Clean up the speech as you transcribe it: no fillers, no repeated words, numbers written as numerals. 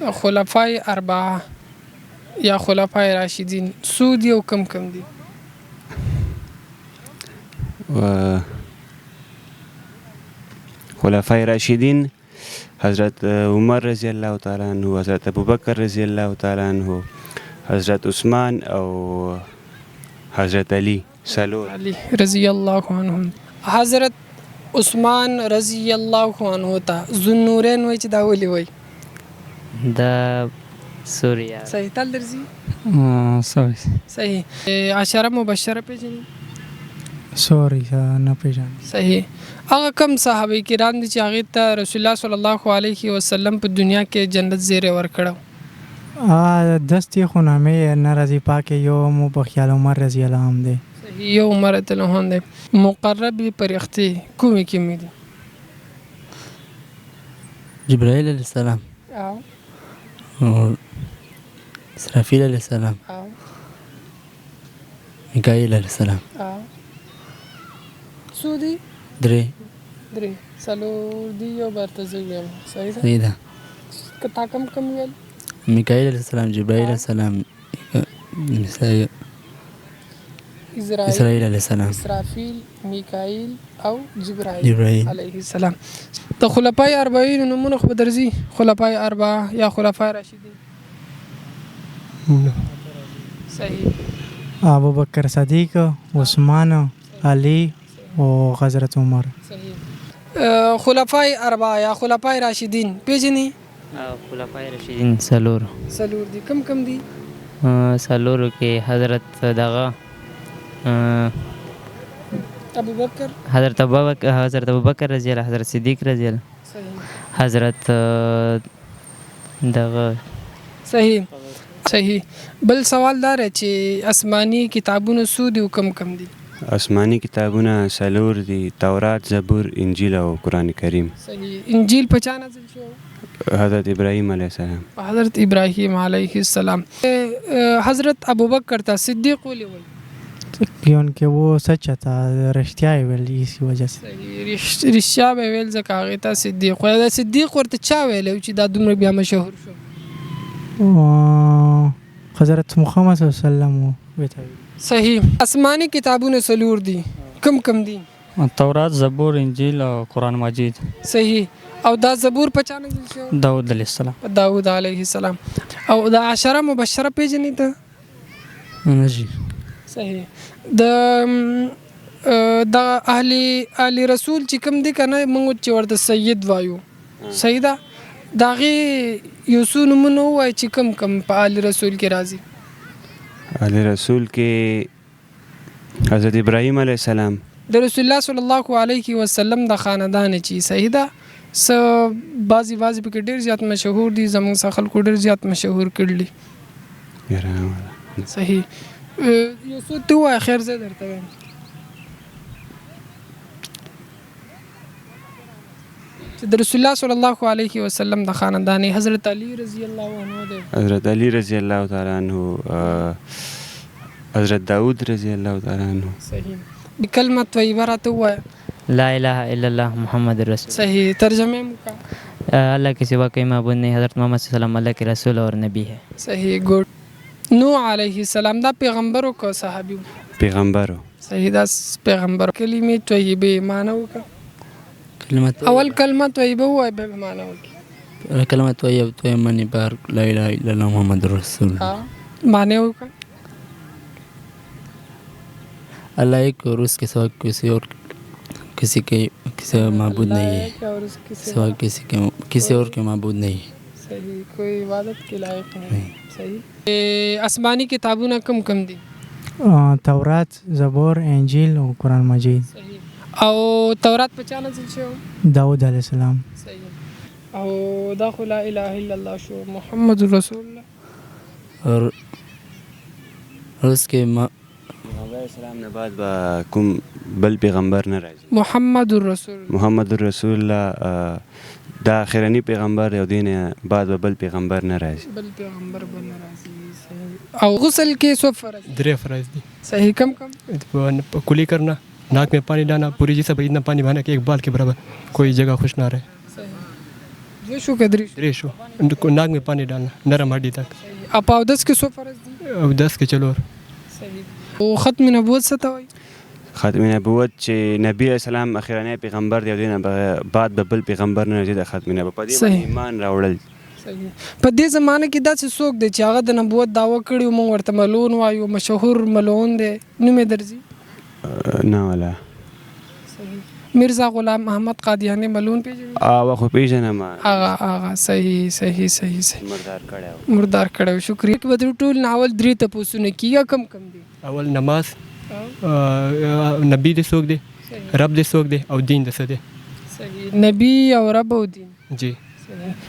خلفای اربعه یا خلفای راشدین څو دي او کم کم دي؟ خلفای راشدین حضرت عمر رضی الله تعالی عنہ، حضرت ابوبکر رضی الله تعالی عنہ، حضرت عثمان او حضرت علی سلور. علی رضی الله عنهم. حضرت عثمان رضی الله عنه ته ذوالنورین وایي چې دا ولې وایي؟ دا سوریا صحیح تل درځي؟ صحیح. عشره مبشره پیژني؟ سوري نه پیژنم. صحیح. هغه کم صحابه کرام دي چې هغه ته رسول الله صلی الله علیه وسلم په دنیا کې جنت زیری ورکړو؟ دستی خو نامه ناراضي پاک یو مو په خیال عمر رضی الله عنه دی. یو عمر رضی الله عنه دی. مقرب فرښتې کومې کومې دي؟ جبرائیل علیہ السلام اور اسرافیل علیہ السلام میکائیل علیہ السلام. څو دي؟ درې څلور دي یو برته زه ویم. صحیح ده؟ صحیح ده. که تا کم کم ویل؟ میکائیل علیہ السلام، جبرائیل علیہ السلام، اسرائیل علیہ السلام، اسرافیل، میکائیل او جبرائیل علیه السلام. د خلفای اربعین نومونه خو به درځي؟ خلفای اربعه یا خلفای راشدین؟ صحیح. ابوبکر صدیق، عثمان، علی او حضرت عمر. صحیح. خلفای اربعه یا خلفای راشدین پیژني؟ خلفای راشدین سلور دي. کم کم دي؟ سلور کې حضرت دغه ابوبکر، حضرت ابوبکر رضی الله، حضرت صدیق رضی الله، حضرت دغه. صحیح. بل سوال دار چې آسماني کتابونه څو دي او کم کم دي؟ آسماني کتابونه سلور دي: تورات، زبور، انجیل او قرآن کریم. صحیح. انجیل په چا نازل شو؟ حضرت ابراهیم علیه السلام. حضرت ابراهیم علیه السلام. حضرت ابوبکر ته صدیق ولې وایي؟ क्योंकि वो सच था, रश्तिया वैल इसी वजह से. رښتیا به ویل ځکه هغې ته صدیق وایي. دا صدیق ورته چا ویلی چې دا دومره بیا مشهور شو؟ حضرت محمد صلی الله علیه وسلم. صحیح. آسماني کتابونه څلور دي. کم کم دي؟ تورات، زبور، انجیل او قرآن مجید. صحیح. او دا زبور په چا نازل شو؟ داود علیه السلام. داود علیه السلام. او دا عشره مبشره پیژنې ته؟ نه جی. صحیح. د اهل رسول چې کوم دي کنه موږ چې ورته سید وایو، صحیح ده؟ د هغې یو څو نومونه ووایي چې کم کم په اهل رسول کې راځي؟ اهل رسول کې حضرت ابراهیم علیه السلام، د رسول الله صلی الله علیه وسلم د خاندان چې صحیح ده بعضې پکې ډېر زیات مشهور دي، زموږ څخه خلکو ډېر زیات مشهور کړي. صحیح. یو څو ته ووایه خیر زه درته وایم. چې د رسول الله صلی الله علیه وسلم د خاندان حضرت علی رضی الله عنه دی. حضرت علی رضی الله تعالی عنہ، حضرت داود رضی الله تعالی عنہ. صحیح. کلمه طیبه راته ووایه. لا الہ الا اللہ محمد رسول. صحیح. ترجمه مو کا؟ اللہ کے سوا کوئی معبود نہیں، حضرت محمد صلی اللہ علیہ وسلم اللہ کے رسول اور نبی ہے. صحیح. ګډ. نوح علیه السلام دا پیغمبر او که صحابي و؟ پیغمبر. صحیح. دا پیغمبر. کلمې طیبه معنی وکړه. اول کلمه طیبه ووایه بیا معنی وکړه. کلمه طیبه معنی بار لا الہ الا اللہ محمد رسول. معنی وکړه. اللہ ایک اور اس کے سوا کسی معبود نہیں ہے، سوا کسی اور کے معبود نہیں ہے. صحیح. کوئی عبادت کے لائق نہیں. صحیح. آسمانی کتابونه کم کم دي؟ تورات، زبور، انجیل او قرآن مجید. صحیح. او تورات په چا نازل شو؟ داود علیه السلام. صحیح. او دا خو لا اله الا الله شو، محمد رسول الله. اور اس کے اسلام نه بعد به کوم بل پیغمبر نه راځي. محمد رسول الله دا اخرنی پیغمبر دی او دین بعد به بل پیغمبر نه راځي. صحیح. او غسل کې څو فرض؟ 3 فرائض دي. صحیح. کم कुली करना, नाक में पानी डालना, पूरी जैसा इतना पानी बहाना कि एक बाल के बराबर कोई जगह खुश ना रहे. صحیح. 2 شو که 3 شو 3 شو नाक में पानी डालना नरम हड्डी तक اپ اودس کې څو فرض دي او 10 کې چلور صحیح او ختم نبوت څه ته وایي ختم نبوت چې نبی علیہ السلام اخرنی پیغمبر دی او دینه بعد به بل پیغمبر نه راځي د ختم نبوت په دې صحیح. باندې ایمان راوړل صحیح په دې زمانه کې داسې څوک دی چې هغه د نبوت دعوه کړي او موږ ورته ملعون وایو مشهور ملعون دی نوم یې درځي نه ولا میرزا غلام محمد قادیانی ملعون پیژني او خو پیژنم هغه صحیح صحیح صحیح صحیح مردار کړو مردار کړو شکریہ بدر ټول ناول درې ته پوسونه کیه کم کم دي اول نماز نبی دې څوک دی رب دې څوک دی او دین دې څه دی صحیح نبی او رب او دین جی صحیح